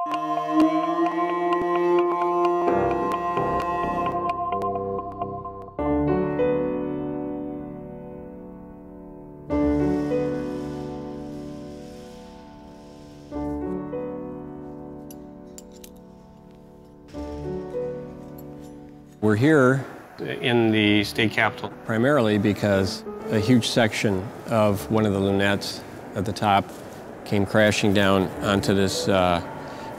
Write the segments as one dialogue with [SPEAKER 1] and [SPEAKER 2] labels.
[SPEAKER 1] We're here in the state capitol primarily because a huge section of one of the lunettes at the top came crashing down onto this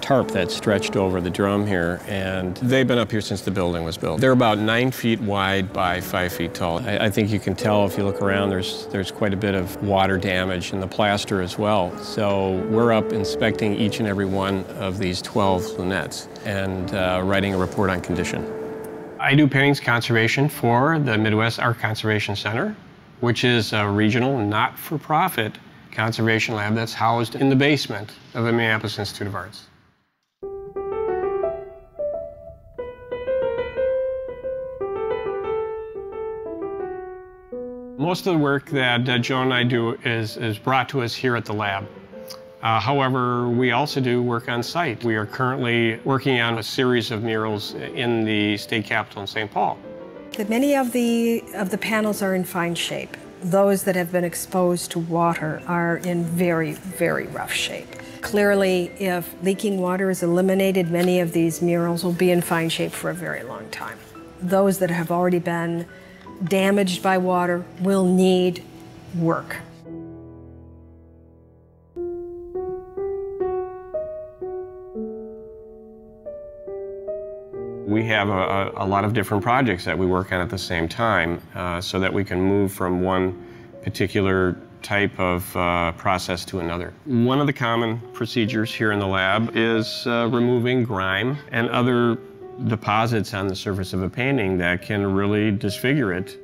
[SPEAKER 1] tarp that stretched over the drum here, and they've been up here since the building was built. They're about 9 feet wide by 5 feet tall. I think you can tell if you look around, there's quite a bit of water damage in the plaster as well. So we're up inspecting each and every one of these 12 lunettes and writing a report on condition. I do paintings conservation for the Midwest Art Conservation Center, which is a regional, not-for-profit conservation lab that's housed in the basement of the Minneapolis Institute of Arts. Most of the work that Joan and I do is brought to us here at the lab. However, we also do work on site. We are currently working on a series of murals in the state capitol in St. Paul.
[SPEAKER 2] Many of the panels are in fine shape. Those that have been exposed to water are in very, very rough shape. Clearly, if leaking water is eliminated, many of these murals will be in fine shape for a very long time. Those that have already been damaged by water will need work.
[SPEAKER 1] We have a lot of different projects that we work on at the same time so that we can move from one particular type of process to another. One of the common procedures here in the lab is removing grime and other deposits on the surface of a painting that can really disfigure it.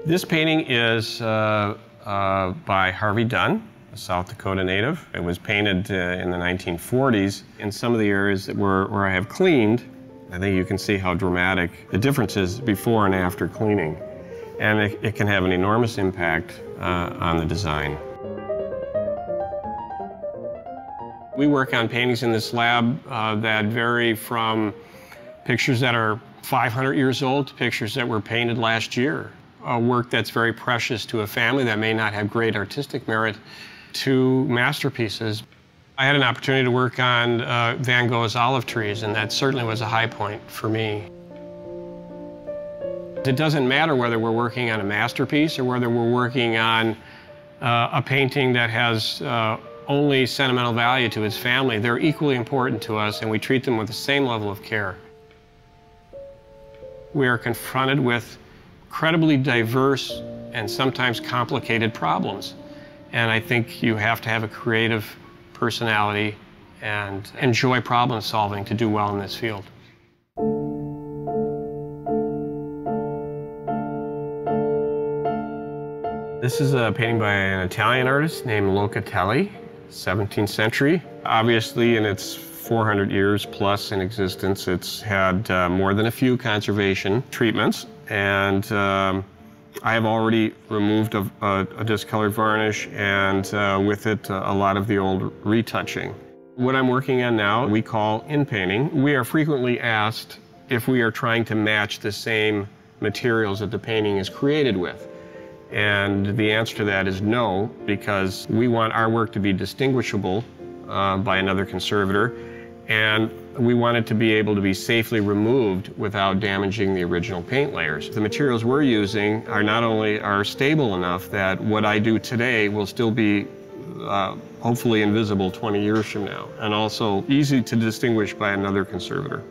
[SPEAKER 1] This painting is by Harvey Dunn, a South Dakota native. It was painted in the 1940s. In some of the areas where I have cleaned, I think you can see how dramatic the difference is before and after cleaning. And it can have an enormous impact on the design. We work on paintings in this lab that vary from pictures that are 500 years old to pictures that were painted last year. Work that's very precious to a family that may not have great artistic merit, to masterpieces. I had an opportunity to work on Van Gogh's olive trees, and that certainly was a high point for me. It doesn't matter whether we're working on a masterpiece or whether we're working on a painting that has only sentimental value to its family. They're equally important to us, and we treat them with the same level of care. We are confronted with incredibly diverse and sometimes complicated problems. And I think you have to have a creative personality and enjoy problem solving to do well in this field. This is a painting by an Italian artist named Locatelli, 17th century. Obviously, in its 400 years plus in existence, it's had more than a few conservation treatments, and I have already removed a discolored varnish and with it a lot of the old retouching. What I'm working on now we call in-painting. We are frequently asked if we are trying to match the same materials that the painting is created with. And the answer to that is no, because we want our work to be distinguishable by another conservator, and we want it to be able to be safely removed without damaging the original paint layers. The materials we're using are not only stable enough that what I do today will still be hopefully invisible 20 years from now, and also easy to distinguish by another conservator.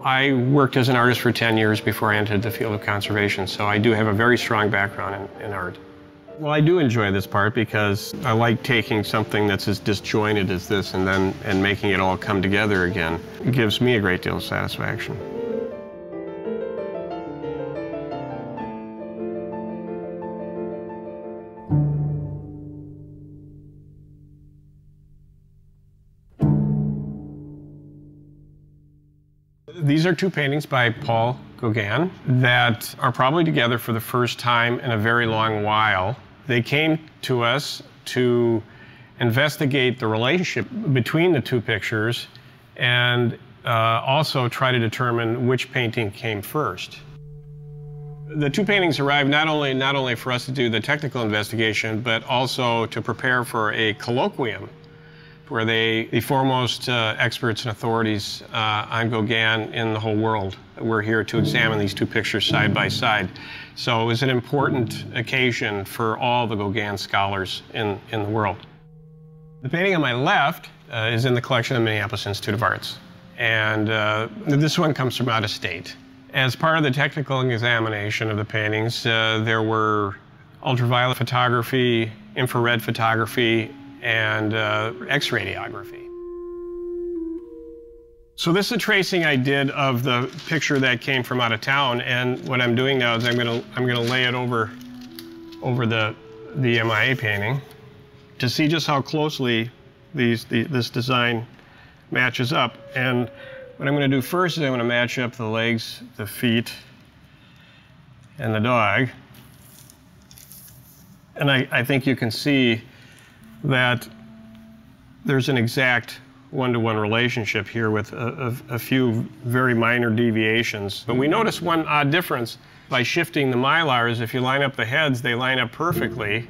[SPEAKER 1] I worked as an artist for 10 years before I entered the field of conservation, so I do have a very strong background in art. Well, I do enjoy this part because I like taking something that's as disjointed as this and making it all come together again. It gives me a great deal of satisfaction. These are two paintings by Paul Gauguin that are probably together for the first time in a very long while. They came to us to investigate the relationship between the two pictures and also try to determine which painting came first. The two paintings arrived not only for us to do the technical investigation, but also to prepare for a colloquium where the foremost experts and authorities on Gauguin in the whole world were here to examine these two pictures side by side. So it was an important occasion for all the Gauguin scholars in the world. The painting on my left is in the collection of the Minneapolis Institute of Arts. And this one comes from out of state. As part of the technical examination of the paintings, there were ultraviolet photography, infrared photography, and X-radiography. So this is a tracing I did of the picture that came from out of town, and what I'm doing now is I'm gonna lay it over the MIA painting to see just how closely this design matches up. And what I'm going to do first is I'm going to match up the legs, the feet, and the dog. And I think you can see that there's an exact one-to-one relationship here with a few very minor deviations. But we notice one odd difference by shifting the mylars. If you line up the heads, they line up perfectly.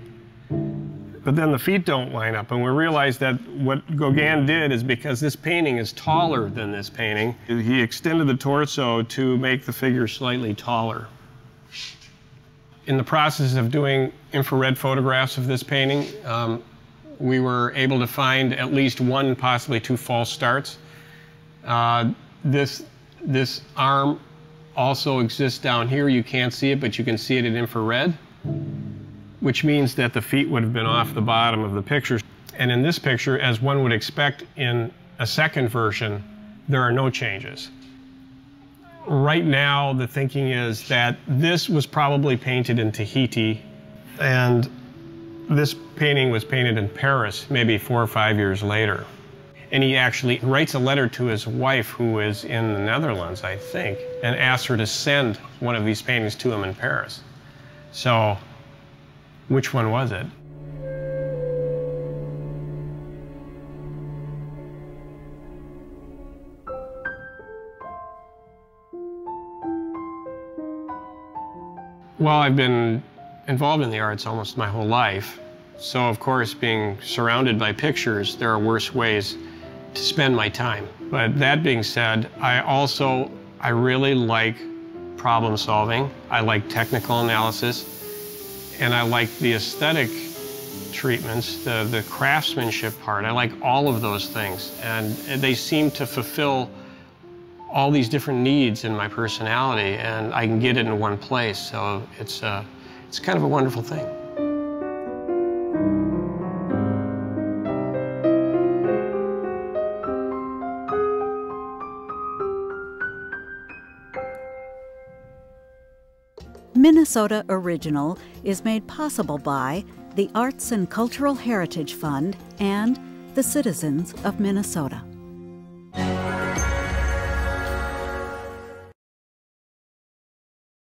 [SPEAKER 1] But then the feet don't line up, and we realized that what Gauguin did is because this painting is taller than this painting, he extended the torso to make the figure slightly taller. In the process of doing infrared photographs of this painting, we were able to find at least one, possibly two false starts. This arm also exists down here. You can't see it, but you can see it in infrared, which means that the feet would have been off the bottom of the picture. And in this picture, as one would expect in a second version, there are no changes. Right now, the thinking is that this was probably painted in Tahiti, and this painting was painted in Paris maybe 4 or 5 years later. And he actually writes a letter to his wife, who is in the Netherlands, I think, and asks her to send one of these paintings to him in Paris. So, which one was it? Well, I've been involved in the arts almost my whole life. So, of course, being surrounded by pictures, there are worse ways to spend my time. But that being said, I really like problem solving. I like technical analysis. And I like the aesthetic treatments, the craftsmanship part. I like all of those things. And they seem to fulfill all these different needs in my personality, and I can get it in one place. So it's kind of a wonderful thing.
[SPEAKER 3] Minnesota Original is made possible by the Arts and Cultural Heritage Fund and the citizens of Minnesota.